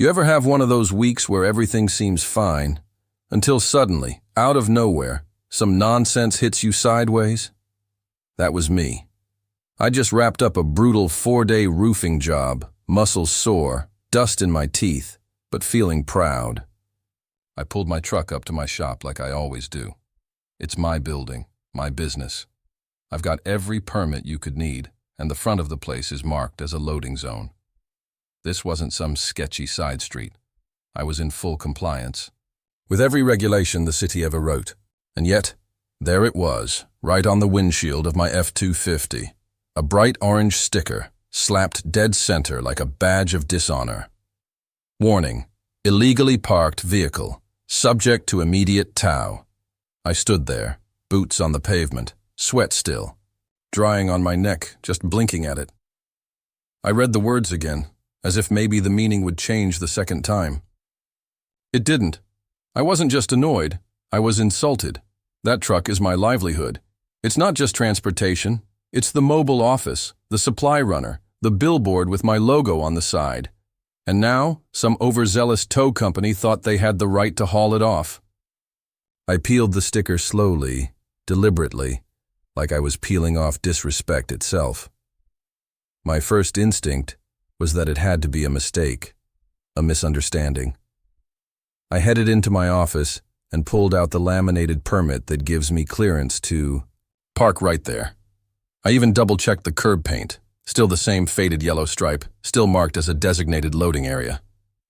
You ever have one of those weeks where everything seems fine, until suddenly, out of nowhere, some nonsense hits you sideways? That was me. I just wrapped up a brutal 4-day roofing job, muscles sore, dust in my teeth, but feeling proud. I pulled my truck up to my shop like I always do. It's my building, my business. I've got every permit you could need, and the front of the place is marked as a loading zone. This wasn't some sketchy side street. I was in full compliance with every regulation the city ever wrote. And yet, there it was, right on the windshield of my F-250. A bright orange sticker, slapped dead center like a badge of dishonor. Warning, illegally parked vehicle, subject to immediate tow. I stood there, boots on the pavement, sweat still, drying on my neck, just blinking at it. I read the words again, as if maybe the meaning would change the second time. It didn't. I wasn't just annoyed, I was insulted. That truck is my livelihood. It's not just transportation, it's the mobile office, the supply runner, the billboard with my logo on the side. And now, some overzealous tow company thought they had the right to haul it off. I peeled the sticker slowly, deliberately, like I was peeling off disrespect itself. My first instinct was that it had to be a mistake, a misunderstanding. I headed into my office and pulled out the laminated permit that gives me clearance to park right there. I even double-checked the curb paint, still the same faded yellow stripe, still marked as a designated loading area.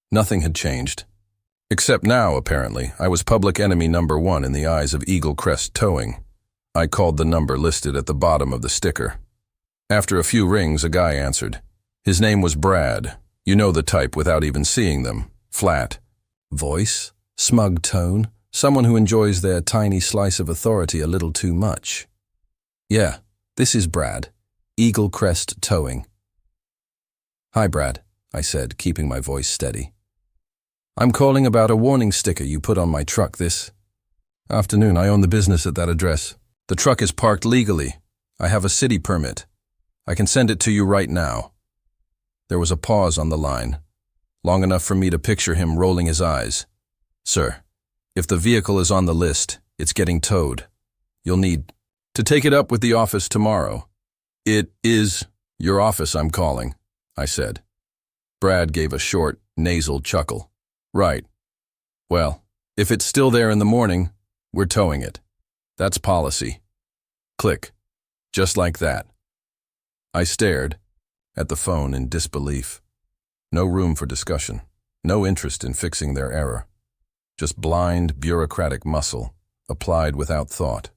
Nothing had changed. Except now, apparently, I was public enemy number 1 in the eyes of Eagle Crest Towing. I called the number listed at the bottom of the sticker. After a few rings, a guy answered. His name was Brad. You know the type without even seeing them. Flat. Voice, smug tone, someone who enjoys their tiny slice of authority a little too much. Yeah, this is Brad. Eagle Crest Towing. Hi, Brad, I said, keeping my voice steady. I'm calling about a warning sticker you put on my truck this afternoon. I own the business at that address. The truck is parked legally. I have a city permit. I can send it to you right now. There was a pause on the line, long enough for me to picture him rolling his eyes. Sir, if the vehicle is on the list, it's getting towed. You'll need to take it up with the office tomorrow. It is your office I'm calling, I said. Brad gave a short, nasal chuckle. Right. Well, if it's still there in the morning, we're towing it. That's policy. Click. Just like that. I stared at the phone in disbelief. No room for discussion. No interest in fixing their error. Just blind, bureaucratic muscle, applied without thought.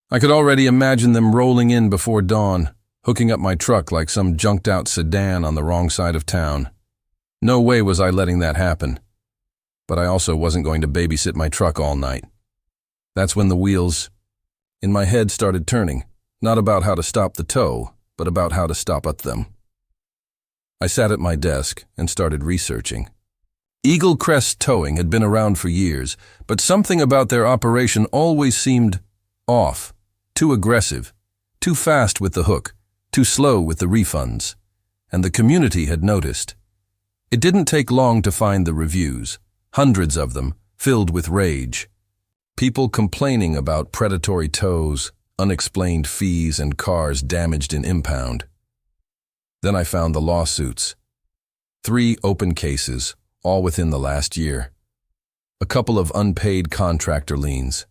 I could already imagine them rolling in before dawn, hooking up my truck like some junked-out sedan on the wrong side of town. No way was I letting that happen. But I also wasn't going to babysit my truck all night. That's when the wheels in my head started turning, not about how to stop the tow, but about how to stop at them. I sat at my desk and started researching. Eagle Crest Towing had been around for years, but something about their operation always seemed off, too aggressive, too fast with the hook, too slow with the refunds. And the community had noticed. It didn't take long to find the reviews, hundreds of them, filled with rage. People complaining about predatory tows, unexplained fees, and cars damaged in impound. Then I found the lawsuits. 3 open cases, all within the last year. A couple of unpaid contractor liens.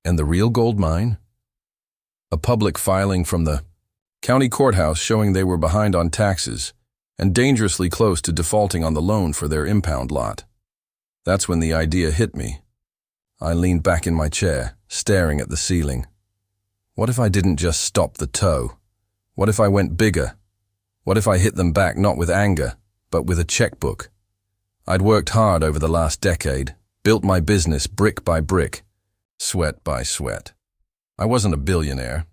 And the real gold mine? A public filing from the county courthouse showing they were behind on taxes and dangerously close to defaulting on the loan for their impound lot. That's when the idea hit me. I leaned back in my chair, staring at the ceiling. What if I didn't just stop the tow? What if I went bigger? What if I hit them back not with anger, but with a checkbook? I'd worked hard over the last decade, built my business brick by brick, sweat by sweat. I wasn't a billionaire,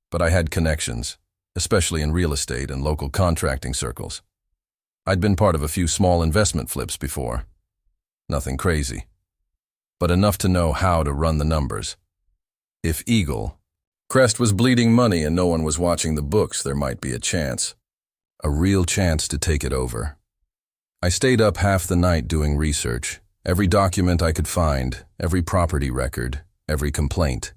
but I had connections, especially in real estate and local contracting circles. I'd been part of a few small investment flips before. Nothing crazy, but enough to know how to run the numbers. If Eagle Crest was bleeding money and no one was watching the books, there might be a chance. A real chance to take it over. I stayed up half the night doing research. Every document I could find, every property record, every complaint.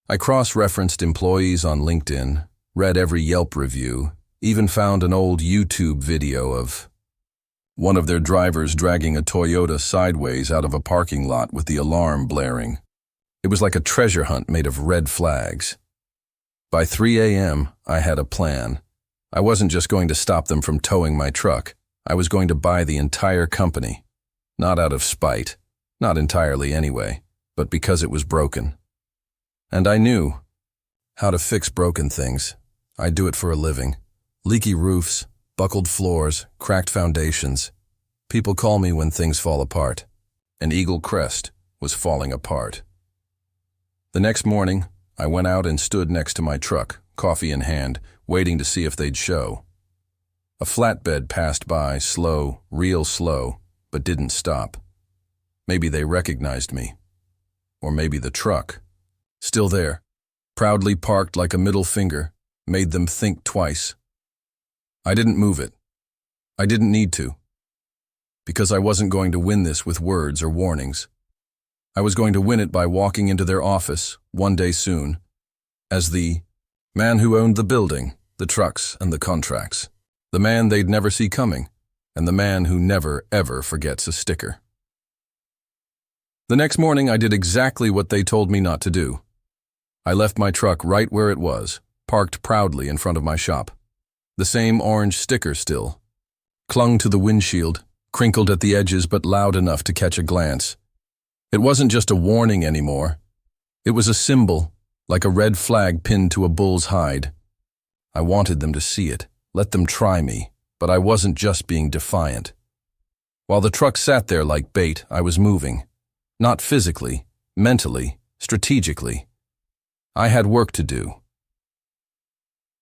I cross-referenced employees on LinkedIn, read every Yelp review, even found an old YouTube video of one of their drivers dragging a Toyota sideways out of a parking lot with the alarm blaring. It was like a treasure hunt made of red flags. By 3 a.m., I had a plan. I wasn't just going to stop them from towing my truck. I was going to buy the entire company. Not out of spite, not entirely anyway, but because it was broken. And I knew how to fix broken things. I do it for a living. Leaky roofs, buckled floors, cracked foundations. People call me when things fall apart. An Eagle Crest was falling apart. The next morning, I went out and stood next to my truck, coffee in hand, waiting to see if they'd show. A flatbed passed by, slow, real slow, but didn't stop. Maybe they recognized me. Or maybe the truck, still there, proudly parked like a middle finger, made them think twice. I didn't move it. I didn't need to. Because I wasn't going to win this with words or warnings. I was going to win it by walking into their office, one day soon, as the man who owned the building, the trucks, and the contracts. The man they'd never see coming, and the man who never, ever forgets a sticker. The next morning, I did exactly what they told me not to do. I left my truck right where it was, parked proudly in front of my shop. The same orange sticker still, clung to the windshield, crinkled at the edges but loud enough to catch a glance. It wasn't just a warning anymore. It was a symbol, like a red flag pinned to a bull's hide. I wanted them to see it, let them try me, but I wasn't just being defiant. While the truck sat there like bait, I was moving. Not physically, mentally, strategically. I had work to do.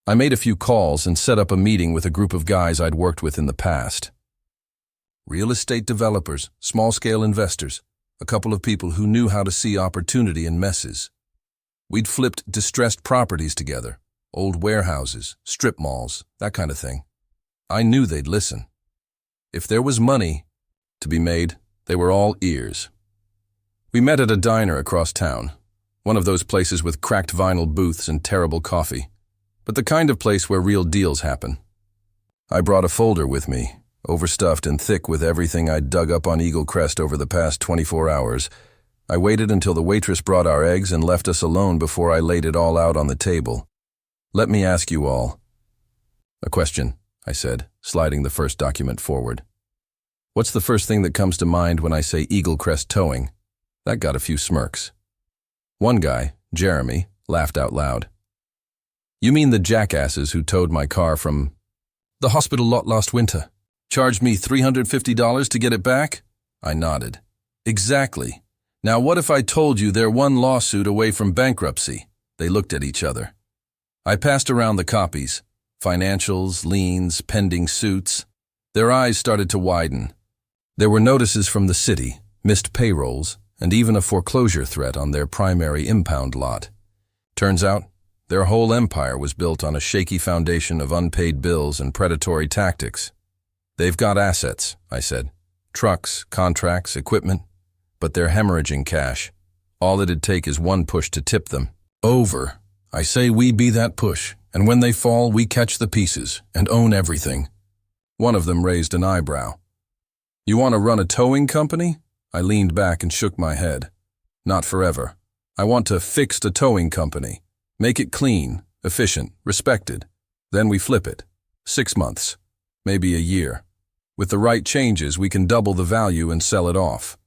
I made a few calls and set up a meeting with a group of guys I'd worked with in the past. Real estate developers, small-scale investors, a couple of people who knew how to see opportunity in messes. We'd flipped distressed properties together, old warehouses, strip malls, that kind of thing. I knew they'd listen. If there was money to be made, they were all ears. We met at a diner across town, one of those places with cracked vinyl booths and terrible coffee, but the kind of place where real deals happen. I brought a folder with me, overstuffed and thick with everything I'd dug up on Eagle Crest over the past 24 hours. I waited until the waitress brought our eggs and left us alone before I laid it all out on the table. Let me ask you all a question, I said, sliding the first document forward. What's the first thing that comes to mind when I say Eagle Crest towing? That got a few smirks. One guy, Jeremy, laughed out loud. You mean the jackasses who towed my car from the hospital lot last winter? Charged me $350 to get it back? I nodded. Exactly. Now what if I told you they're one lawsuit away from bankruptcy? They looked at each other. I passed around the copies. Financials, liens, pending suits. Their eyes started to widen. There were notices from the city, missed payrolls, and even a foreclosure threat on their primary impound lot. Turns out, their whole empire was built on a shaky foundation of unpaid bills and predatory tactics. They've got assets, I said. Trucks, contracts, equipment, but they're hemorrhaging cash. All it'd take is one push to tip them. Over. I say we be that push, and when they fall, we catch the pieces and own everything. One of them raised an eyebrow. You want to run a towing company? I leaned back and shook my head. Not forever. I want to fix the towing company. Make it clean, efficient, respected. Then we flip it. 6 months. Maybe a year. With the right changes, we can double the value and sell it off.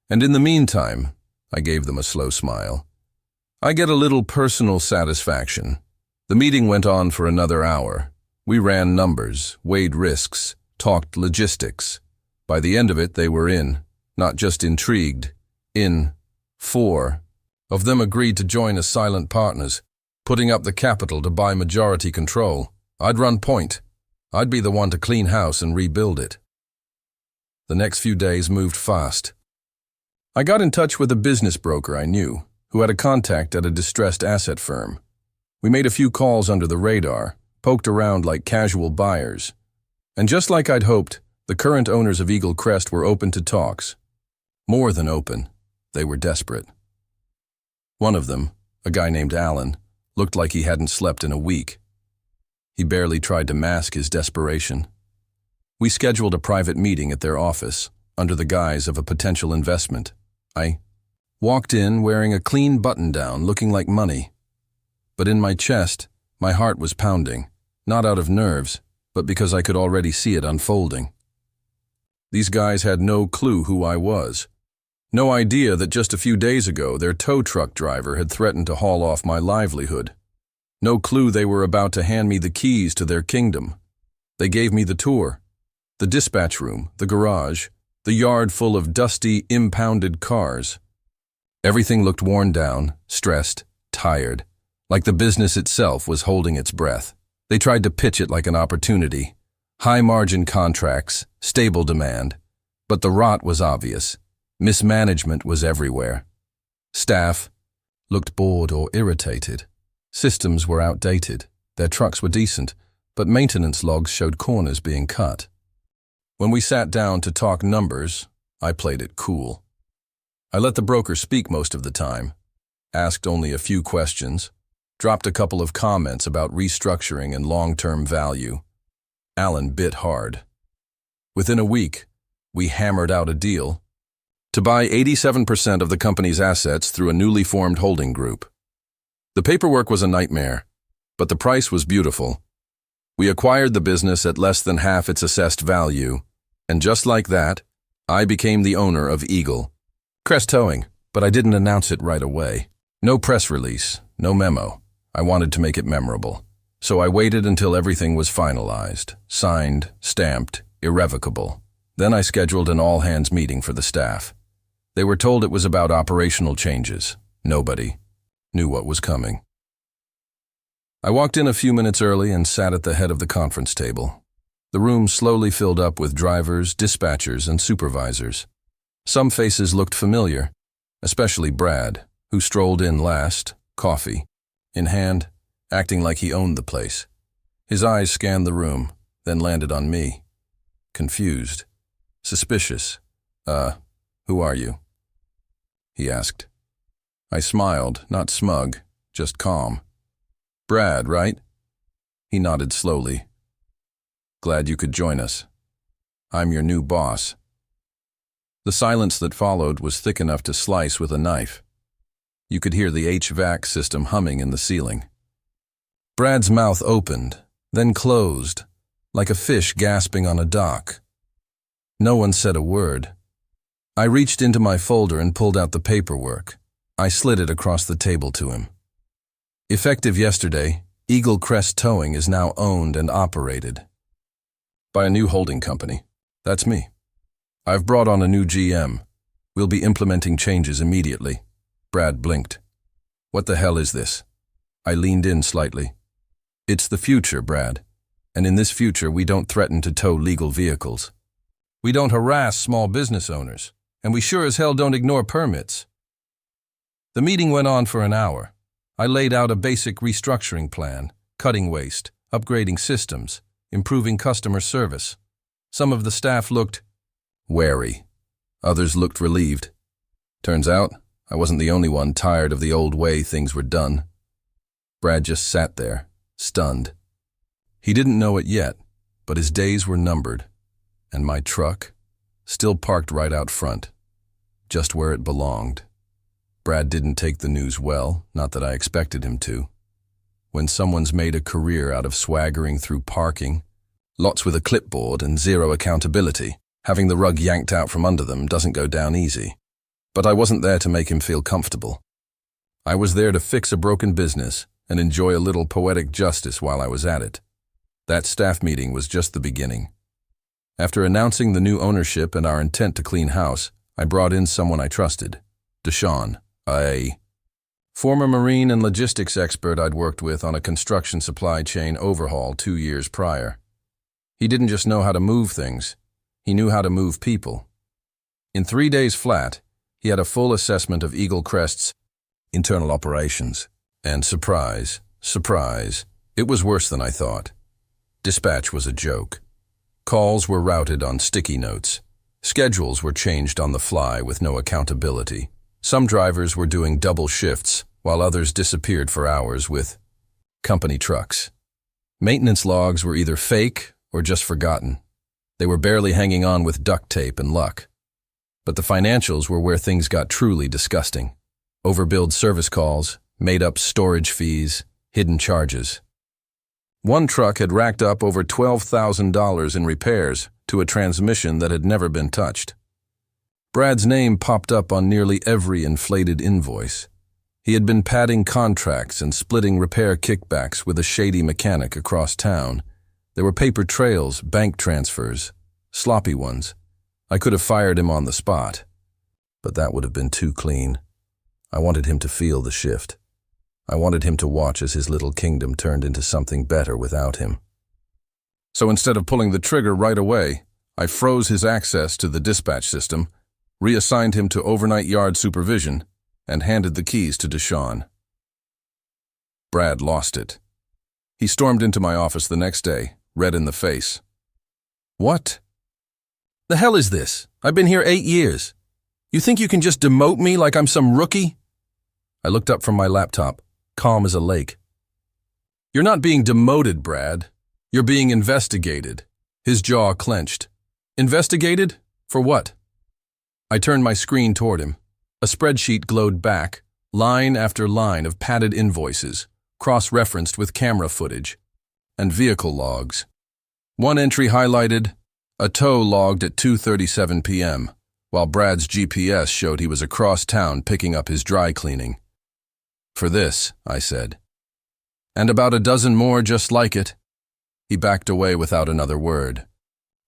And in the meantime, I gave them a slow smile, I get a little personal satisfaction. The meeting went on for another hour. We ran numbers, weighed risks, talked logistics. By the end of it, they were in, not just intrigued, in. 4 of them agreed to join as silent partners, putting up the capital to buy majority control. I'd run point. I'd be the one to clean house and rebuild it. The next few days moved fast. I got in touch with a business broker I knew, who had a contact at a distressed asset firm. We made a few calls under the radar, poked around like casual buyers. And just like I'd hoped, The current owners of Eagle Crest were open to talks. More than open, they were desperate. One of them, a guy named Alan, looked like he hadn't slept in a week. He barely tried to mask his desperation. We scheduled a private meeting at their office, under the guise of a potential investment. I walked in wearing a clean button-down, looking like money. But in my chest, my heart was pounding, not out of nerves, but because I could already see it unfolding. These guys had no clue who I was. No idea that just a few days ago their tow truck driver had threatened to haul off my livelihood. No clue they were about to hand me the keys to their kingdom. They gave me the tour, the dispatch room, the garage, the yard full of dusty, impounded cars. Everything looked worn down, stressed, tired, like the business itself was holding its breath. They tried to pitch it like an opportunity. High-margin contracts, stable demand. But the rot was obvious. Mismanagement was everywhere. Staff looked bored or irritated. Systems were outdated. Their trucks were decent, but maintenance logs showed corners being cut. When we sat down to talk numbers, I played it cool. I let the broker speak most of the time, asked only a few questions, dropped a couple of comments about restructuring and long-term value. Alan bit hard. Within a week, we hammered out a deal to buy 87% of the company's assets through a newly formed holding group. The paperwork was a nightmare, but the price was beautiful. We acquired the business at less than half its assessed value, and just like that, I became the owner of Eagle Crest Towing, but I didn't announce it right away. No press release, no memo. I wanted to make it memorable. So I waited until everything was finalized, signed, stamped, irrevocable. Then I scheduled an all-hands meeting for the staff. They were told it was about operational changes. Nobody knew what was coming. I walked in a few minutes early and sat at the head of the conference table. The room slowly filled up with drivers, dispatchers, and supervisors. Some faces looked familiar, especially Brad, who strolled in last, coffee in hand, acting like he owned the place. His eyes scanned the room, then landed on me. Confused. Suspicious. Who are you?" he asked. I smiled, not smug, just calm. "Brad, right?" He nodded slowly. "Glad you could join us. I'm your new boss." The silence that followed was thick enough to slice with a knife. You could hear the HVAC system humming in the ceiling. Brad's mouth opened, then closed, like a fish gasping on a dock. No one said a word. I reached into my folder and pulled out the paperwork. I slid it across the table to him. Effective yesterday, Eagle Crest Towing is now owned and operated by a new holding company. That's me. I've brought on a new GM. We'll be implementing changes immediately. Brad blinked. "What the hell is this?" I leaned in slightly. "It's the future, Brad. And in this future, we don't threaten to tow legal vehicles. We don't harass small business owners. And we sure as hell don't ignore permits." The meeting went on for an hour. I laid out a basic restructuring plan, cutting waste, upgrading systems, improving customer service. Some of the staff looked wary. Others looked relieved. Turns out, I wasn't the only one tired of the old way things were done. Brad just sat there, stunned. He didn't know it yet, but his days were numbered. And my truck, still parked right out front, just where it belonged. Brad didn't take the news well, not that I expected him to. When someone's made a career out of swaggering through parking, lots with a clipboard and zero accountability, having the rug yanked out from under them doesn't go down easy. But I wasn't there to make him feel comfortable. I was there to fix a broken business and enjoy a little poetic justice while I was at it. That staff meeting was just the beginning. After announcing the new ownership and our intent to clean house, I brought in someone I trusted, Deshaun, a former Marine and logistics expert I'd worked with on a construction supply chain overhaul 2 years prior. He didn't just know how to move things, he knew how to move people. In 3 days flat, he had a full assessment of Eagle Crest's internal operations. And surprise, surprise, it was worse than I thought. Dispatch was a joke. Calls were routed on sticky notes. Schedules were changed on the fly with no accountability. Some drivers were doing double shifts, while others disappeared for hours with company trucks. Maintenance logs were either fake or just forgotten. They were barely hanging on with duct tape and luck. But the financials were where things got truly disgusting. Overbilled service calls, made-up storage fees, hidden charges. One truck had racked up over $12,000 in repairs to a transmission that had never been touched. Brad's name popped up on nearly every inflated invoice. He had been padding contracts and splitting repair kickbacks with a shady mechanic across town. There were paper trails, bank transfers, sloppy ones. I could have fired him on the spot, but that would have been too clean. I wanted him to feel the shift. I wanted him to watch as his little kingdom turned into something better without him. So instead of pulling the trigger right away, I froze his access to the dispatch system, reassigned him to overnight yard supervision, and handed the keys to Deshaun. Brad lost it. He stormed into my office the next day, red in the face. "What? The hell is this? I've been here 8 years. You think you can just demote me like I'm some rookie?" I looked up from my laptop, calm as a lake. "You're not being demoted, Brad. You're being investigated." His jaw clenched. "Investigated? For what?" I turned my screen toward him. A spreadsheet glowed back, line after line of padded invoices, cross-referenced with camera footage, and vehicle logs. One entry highlighted, a tow logged at 2:37 p.m., while Brad's GPS showed he was across town picking up his dry cleaning. "For this," I said. "And about a dozen more just like it." He backed away without another word.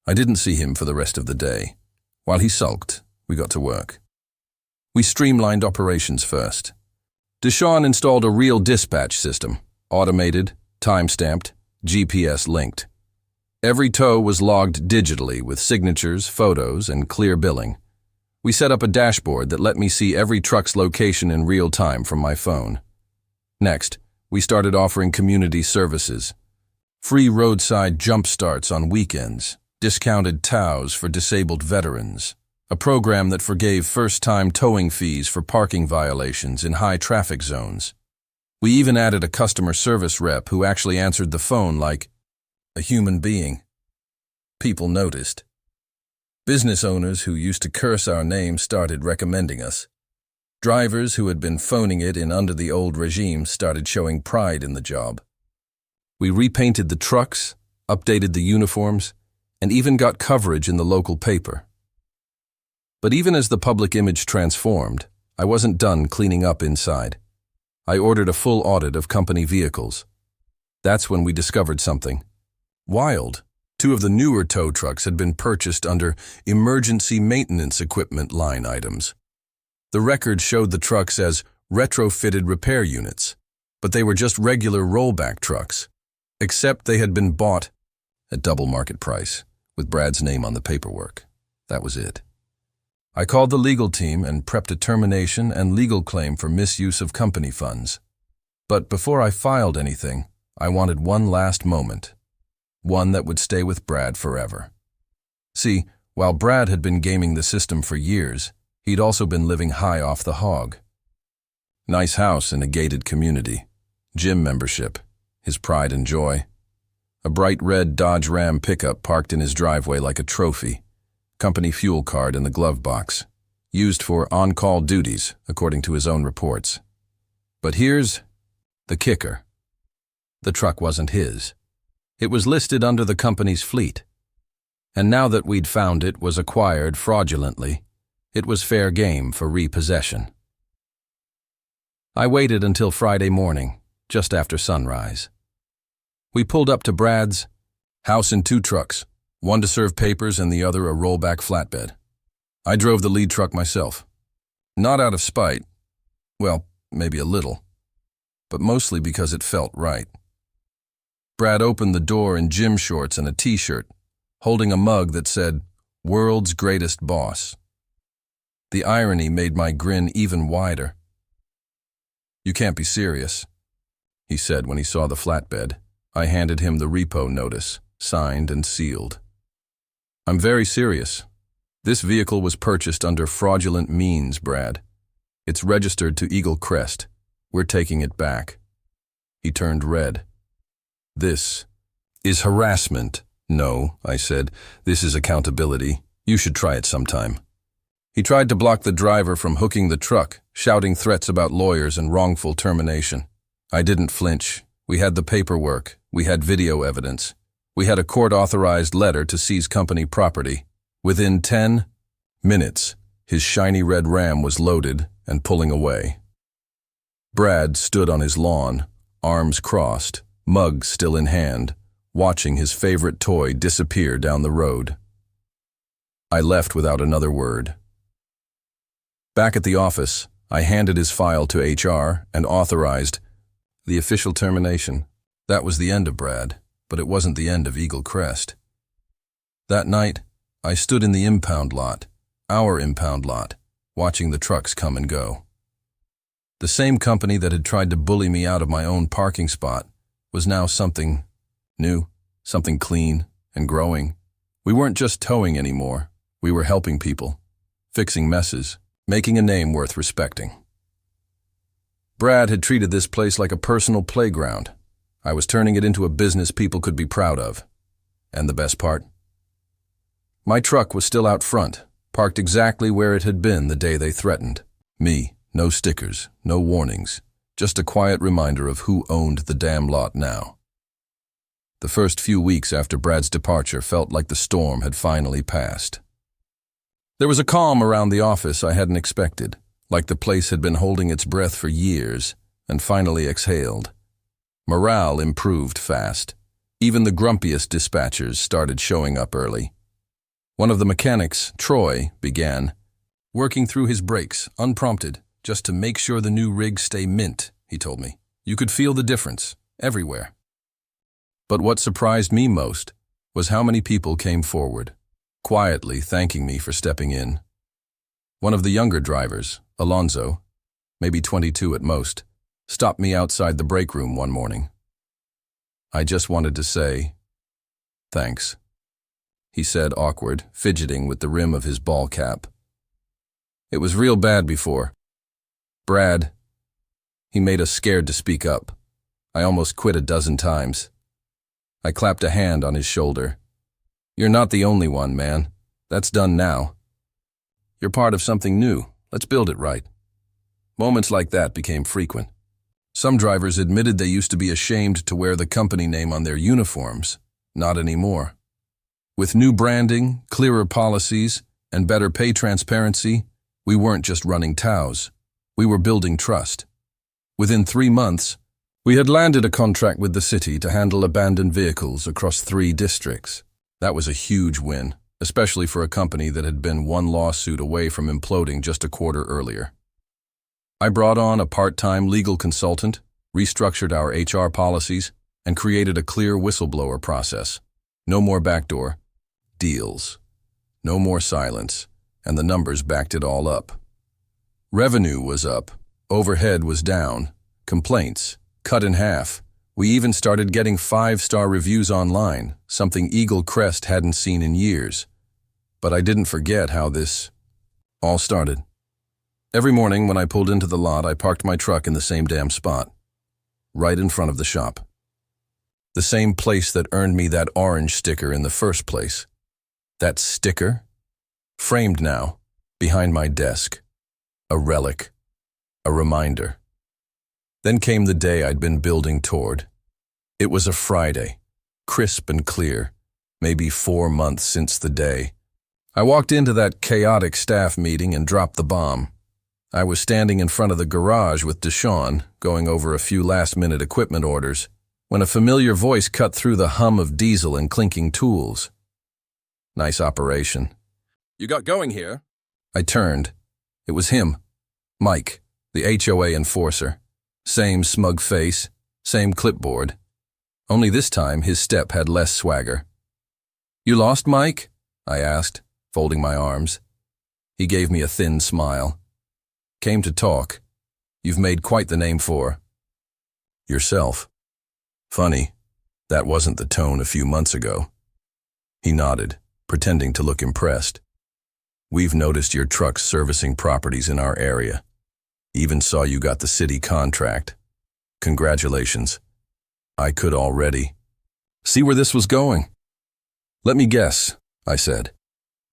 I didn't see him for the rest of the day. While he sulked, we got to work. We streamlined operations first. Deshaun installed a real dispatch system, automated, time-stamped, GPS-linked. Every tow was logged digitally with signatures, photos, and clear billing. We set up a dashboard that let me see every truck's location in real time from my phone. Next, we started offering community services. Free roadside jump starts on weekends, discounted tows for disabled veterans, a program that forgave first-time towing fees for parking violations in high-traffic zones. We even added a customer service rep who actually answered the phone like a human being. People noticed. Business owners who used to curse our name started recommending us. Drivers who had been phoning it in under the old regime started showing pride in the job. We repainted the trucks, updated the uniforms, and even got coverage in the local paper. But even as the public image transformed, I wasn't done cleaning up inside. I ordered a full audit of company vehicles. That's when we discovered something wild. 2 of the newer tow trucks had been purchased under emergency maintenance equipment line items. The record showed the trucks as retrofitted repair units, but they were just regular rollback trucks, except they had been bought at double market price, with Brad's name on the paperwork. That was it. I called the legal team and prepped a termination and legal claim for misuse of company funds. But before I filed anything, I wanted one last moment. One that would stay with Brad forever. See, while Brad had been gaming the system for years, he'd also been living high off the hog. Nice house in a gated community, gym membership, his pride and joy. A bright red Dodge Ram pickup parked in his driveway like a trophy. Company fuel card in the glove box, used for on-call duties, according to his own reports. But here's the kicker. The truck wasn't his. It was listed under the company's fleet. And now that we'd found it was acquired fraudulently, it was fair game for repossession. I waited until Friday morning, just after sunrise. We pulled up to Brad's house in 2 trucks, one to serve papers and the other a rollback flatbed. I drove the lead truck myself. Not out of spite, well, maybe a little, but mostly because it felt right. Brad opened the door in gym shorts and a t-shirt, holding a mug that said, "World's Greatest Boss." The irony made my grin even wider. "You can't be serious," he said when he saw the flatbed. I handed him the repo notice, signed and sealed. I'm very serious. This vehicle was purchased under fraudulent means, Brad. It's registered to Eagle Crest. We're taking it back. He turned red. This is harassment. No, I said. This is accountability. You should try it sometime. He tried to block the driver from hooking the truck, shouting threats about lawyers and wrongful termination. I didn't flinch. We had the paperwork. We had video evidence. We had a court-authorized letter to seize company property. Within 10 minutes, his shiny red Ram was loaded and pulling away. Brad stood on his lawn, arms crossed, mug still in hand, watching his favorite toy disappear down the road. I left without another word. Back at the office, I handed his file to HR and authorized the official termination. That was the end of Brad, but it wasn't the end of Eagle Crest. That night, I stood in the impound lot, our impound lot, watching the trucks come and go. The same company that had tried to bully me out of my own parking spot was now something new, something clean and growing. We weren't just towing anymore. We were helping people, fixing messes, making a name worth respecting. Brad had treated this place like a personal playground. I was turning it into a business people could be proud of. And the best part? My truck was still out front, parked exactly where it had been the day they threatened. Me, no stickers, no warnings, just a quiet reminder of who owned the damn lot now. The first few weeks after Brad's departure felt like the storm had finally passed. There was a calm around the office I hadn't expected, like the place had been holding its breath for years and finally exhaled. Morale improved fast. Even the grumpiest dispatchers started showing up early. One of the mechanics, Troy, began, working through his brakes, unprompted, just to make sure the new rigs stay mint, he told me. You could feel the difference, everywhere. But what surprised me most was how many people came forward, quietly thanking me for stepping in. One of the younger drivers, Alonzo, maybe 22 at most, stopped me outside the break room one morning. I just wanted to say, thanks, he said, awkward, fidgeting with the rim of his ball cap. It was real bad before. Brad, he made us scared to speak up. I almost quit a dozen times. I clapped a hand on his shoulder. You're not the only one, man. That's done now. You're part of something new. Let's build it right. Moments like that became frequent. Some drivers admitted they used to be ashamed to wear the company name on their uniforms. Not anymore. With new branding, clearer policies, and better pay transparency, we weren't just running tows. We were building trust. Within 3 months, we had landed a contract with the city to handle abandoned vehicles across 3 districts. That was a huge win, especially for a company that had been one lawsuit away from imploding just a quarter earlier. I brought on a part-time legal consultant, restructured our HR policies, and created a clear whistleblower process. No more backdoor deals. No more silence, and the numbers backed it all up. Revenue was up, overhead was down, complaints cut in half. We even started getting 5-star reviews online, something Eagle Crest hadn't seen in years. But I didn't forget how this all started. Every morning when I pulled into the lot, I parked my truck in the same damn spot, right in front of the shop. The same place that earned me that orange sticker in the first place. That sticker, framed now, behind my desk. A relic, a reminder. Then came the day I'd been building toward. It was a Friday, crisp and clear, maybe 4 months since the day. I walked into that chaotic staff meeting and dropped the bomb. I was standing in front of the garage with Deshawn, going over a few last-minute equipment orders, when a familiar voice cut through the hum of diesel and clinking tools. Nice operation. You got going here? I turned. It was him, Mike, the HOA enforcer. Same smug face, same clipboard. Only this time his step had less swagger. You lost, Mike? I asked, folding my arms. He gave me a thin smile. Came to talk. You've made quite the name for yourself. Funny, that wasn't the tone a few months ago. He nodded, pretending to look impressed. "We've noticed your trucks servicing properties in our area. Even saw you got the city contract. Congratulations." I could already see where this was going. "Let me guess," I said.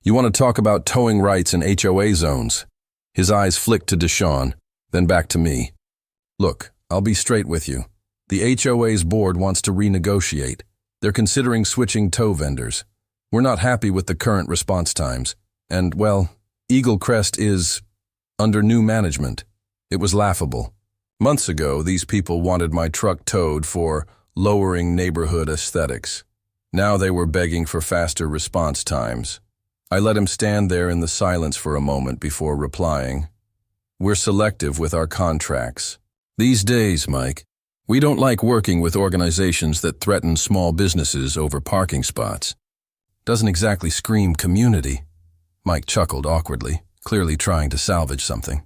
"You want to talk about towing rights in HOA zones?" His eyes flicked to Deshaun, then back to me. "Look, I'll be straight with you. The HOA's board wants to renegotiate. They're considering switching tow vendors. We're not happy with the current response times. And, well, Eagle Crest is under new management. It was laughable. Months ago, these people wanted my truck towed for lowering neighborhood aesthetics. Now they were begging for faster response times. I let him stand there in the silence for a moment before replying. "We're selective with our contracts. These days, Mike, we don't like working with organizations that threaten small businesses over parking spots." "Doesn't exactly scream community." Mike chuckled awkwardly, clearly trying to salvage something.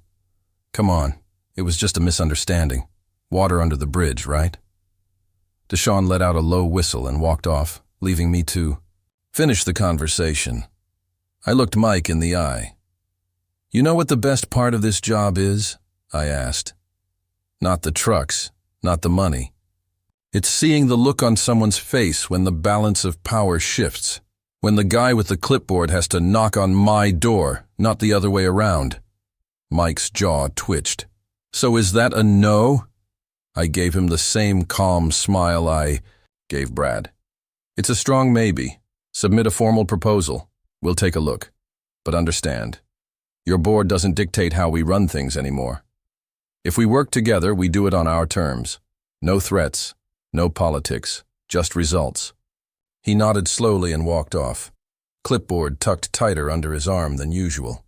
"Come on, it was just a misunderstanding. Water under the bridge, right?" Deshaun let out a low whistle and walked off, leaving me to finish the conversation. I looked Mike in the eye. "You know what the best part of this job is?" I asked. "Not the trucks, not the money. It's seeing the look on someone's face when the balance of power shifts, when the guy with the clipboard has to knock on my door, not the other way around." Mike's jaw twitched. "So is that a no?" I gave him the same calm smile I gave Brad. "It's a strong maybe. Submit a formal proposal. We'll take a look. But understand, your board doesn't dictate how we run things anymore. If we work together, we do it on our terms. No threats, no politics, just results." He nodded slowly and walked off, clipboard tucked tighter under his arm than usual.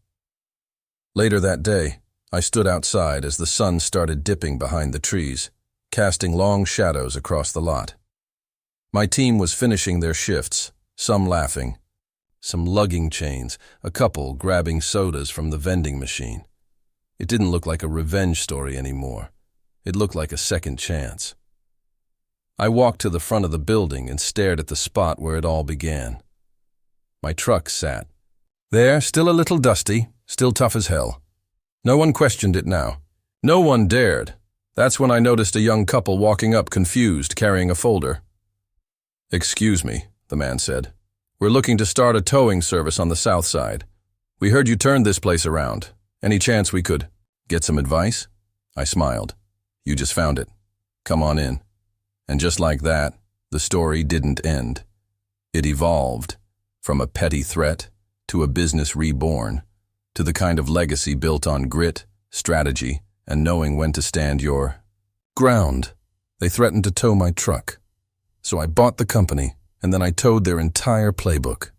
Later that day, I stood outside as the sun started dipping behind the trees, casting long shadows across the lot. My team was finishing their shifts, some laughing, some lugging chains, a couple grabbing sodas from the vending machine. It didn't look like a revenge story anymore. It looked like a second chance. I walked to the front of the building and stared at the spot where it all began. My truck sat there, still a little dusty, still tough as hell. No one questioned it now. No one dared. That's when I noticed a young couple walking up confused, carrying a folder. "Excuse me," the man said. "We're looking to start a towing service on the south side. We heard you turned this place around. Any chance we could get some advice?" I smiled. "You just found it. Come on in." And just like that, the story didn't end. It evolved from a petty threat to a business reborn, to the kind of legacy built on grit, strategy, and knowing when to stand your ground. They threatened to tow my truck. So I bought the company, and then I towed their entire playbook.